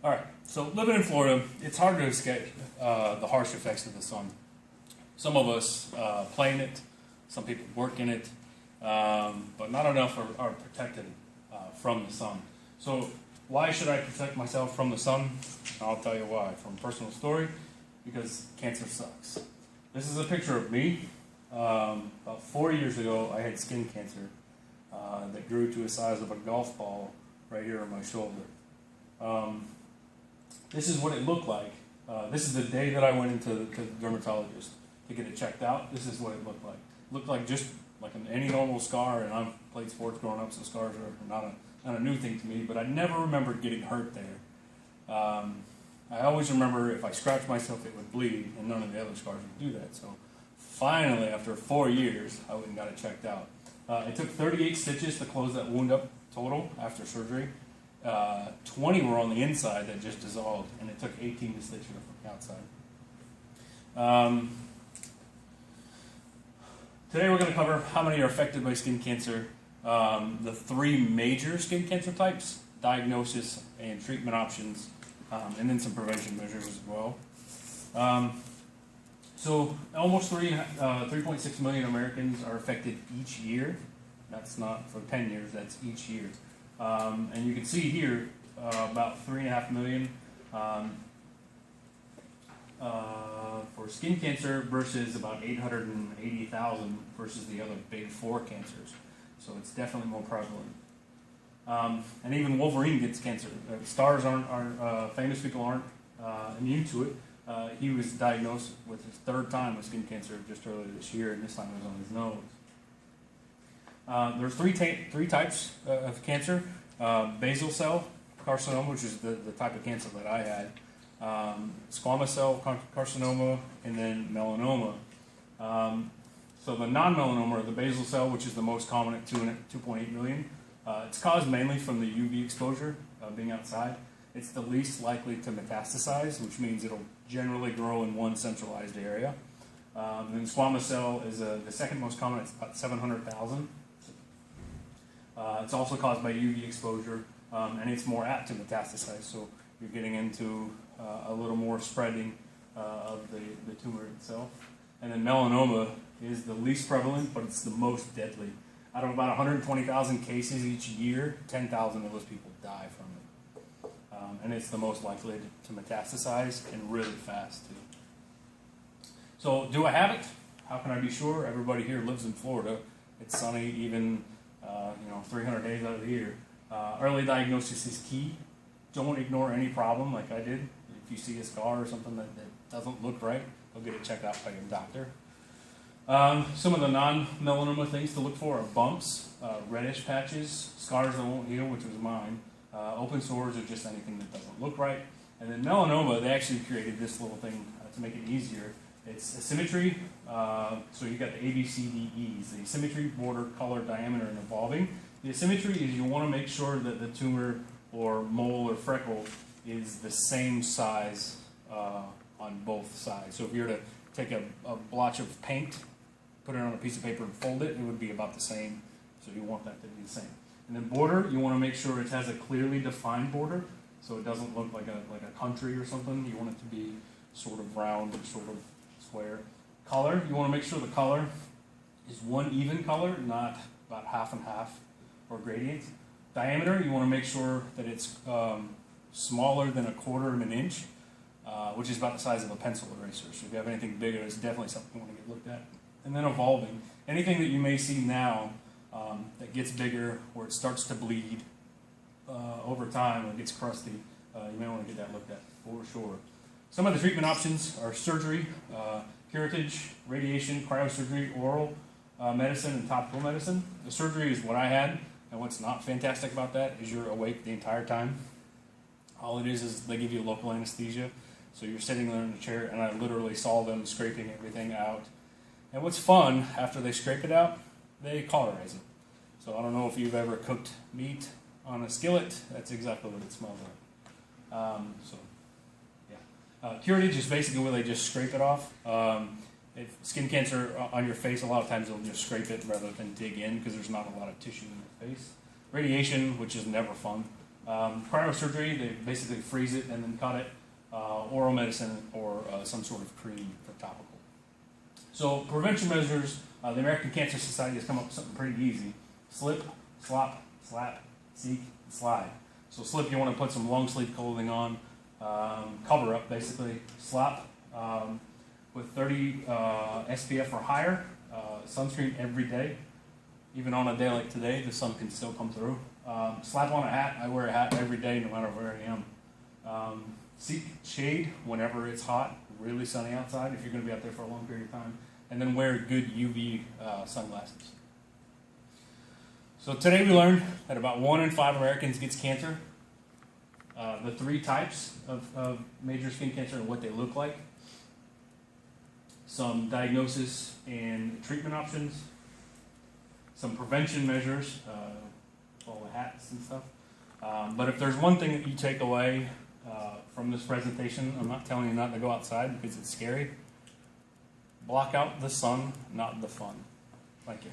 All right, so living in Florida, it's hard to escape the harsh effects of the sun. Some of us play in it, some people work in it, but not enough are protected from the sun. So why should I protect myself from the sun? I'll tell you why, from personal story, because cancer sucks. This is a picture of me. About 4 years ago, I had skin cancer that grew to the size of a golf ball right here on my shoulder. This is what it looked like. This is the day that I went into the dermatologist to get it checked out. This is what it looked like. It looked like just like any normal scar, and I've played sports growing up, so scars are not a new thing to me, but I never remembered getting hurt there. I always remember if I scratched myself, it would bleed, and none of the other scars would do that. So finally, after 4 years, I went and got it checked out. It took 38 stitches to close that wound up total after surgery. 20 were on the inside that just dissolved, and it took 18 to stitch it up on the outside. Today we're going to cover how many are affected by skin cancer, the 3 major skin cancer types, diagnosis and treatment options, and then some prevention measures as well. So almost 3.6 million Americans are affected each year. That's not for 10 years, that's each year. And you can see here about 3.5 million for skin cancer versus about 880,000 versus the other big 4 cancers. So it's definitely more prevalent. And even Wolverine gets cancer. Stars aren't famous people aren't immune to it. He was diagnosed with his 3rd time with skin cancer just earlier this year, and this time it was on his nose. There's three types of cancer. Basal cell carcinoma, which is the type of cancer that I had. Squamous cell carcinoma, and then melanoma. So the non-melanoma, or the basal cell, which is the most common at 2.8 million, it's caused mainly from the UV exposure, being outside. It's the least likely to metastasize, which means it'll generally grow in one centralized area. And squamous cell is the second most common. It's about 700,000. It's also caused by UV exposure, and it's more apt to metastasize. So you're getting into a little more spreading of the tumor itself. And then melanoma is the least prevalent, but it's the most deadly. Out of about 120,000 cases each year, 10,000 of those people die from it. And it's the most likely to metastasize, and really fast too. So do I have it? How can I be sure? Everybody here lives in Florida. It's sunny even 300 days out of the year. Early diagnosis is key. Don't ignore any problem like I did. If you see a scar or something that doesn't look right, go get it checked out by your doctor. Some of the non-melanoma things to look for are bumps, reddish patches, scars that won't heal, which was mine, open sores, or just anything that doesn't look right. And then melanoma, they actually created this little thing to make it easier. It's asymmetry, so you got the A, B, C, D, E's. The asymmetry, border, color, diameter, and evolving. The asymmetry is you want to make sure that the tumor or mole or freckle is the same size on both sides. So if you were to take a blotch of paint, put it on a piece of paper and fold it, it would be about the same. So you want that to be the same. And then border, you want to make sure it has a clearly defined border, so it doesn't look like a country or something. You want it to be sort of round or sort of square. Color, you want to make sure the color is one even color, not about half and half or gradient. Diameter, you want to make sure that it's smaller than 1/4 of an inch, which is about the size of a pencil eraser. So if you have anything bigger, it's definitely something you want to get looked at. And then evolving. Anything that you may see now that gets bigger or it starts to bleed over time or gets crusty, you may want to get that looked at for sure. Some of the treatment options are surgery, curettage, radiation, cryosurgery, oral medicine, and topical medicine. The surgery is what I had, and what's not fantastic about that is you're awake the entire time. All it is they give you local anesthesia, so you're sitting there in a chair, and I literally saw them scraping everything out. And what's fun, after they scrape it out, they cauterize it. So I don't know if you've ever cooked meat on a skillet, that's exactly what it smells like. Curettage is basically where they just scrape it off. If skin cancer on your face, a lot of times they'll just scrape it rather than dig in because there's not a lot of tissue in your face. Radiation, which is never fun. Cryosurgery, they basically freeze it and then cut it. Oral medicine or some sort of cream for topical. So prevention measures, the American Cancer Society has come up with something pretty easy. Slip, slop, slap, seek, slide. So slip, you want to put some long sleeve clothing on, cover up basically. Slop, with 30 SPF or higher, sunscreen every day. Even on a day like today, the sun can still come through. Slap on a hat. I wear a hat every day no matter where I am. Seek shade whenever it's hot, really sunny outside if you're going to be out there for a long period of time. And then wear good UV sunglasses. So today we learned that about 1 in 5 Americans gets cancer. The 3 types of major skin cancer and what they look like. Some diagnosis and treatment options. Some prevention measures, all the hats and stuff. But if there's one thing that you take away from this presentation, I'm not telling you not to go outside because it's scary. Block out the sun, not the fun. Thank you.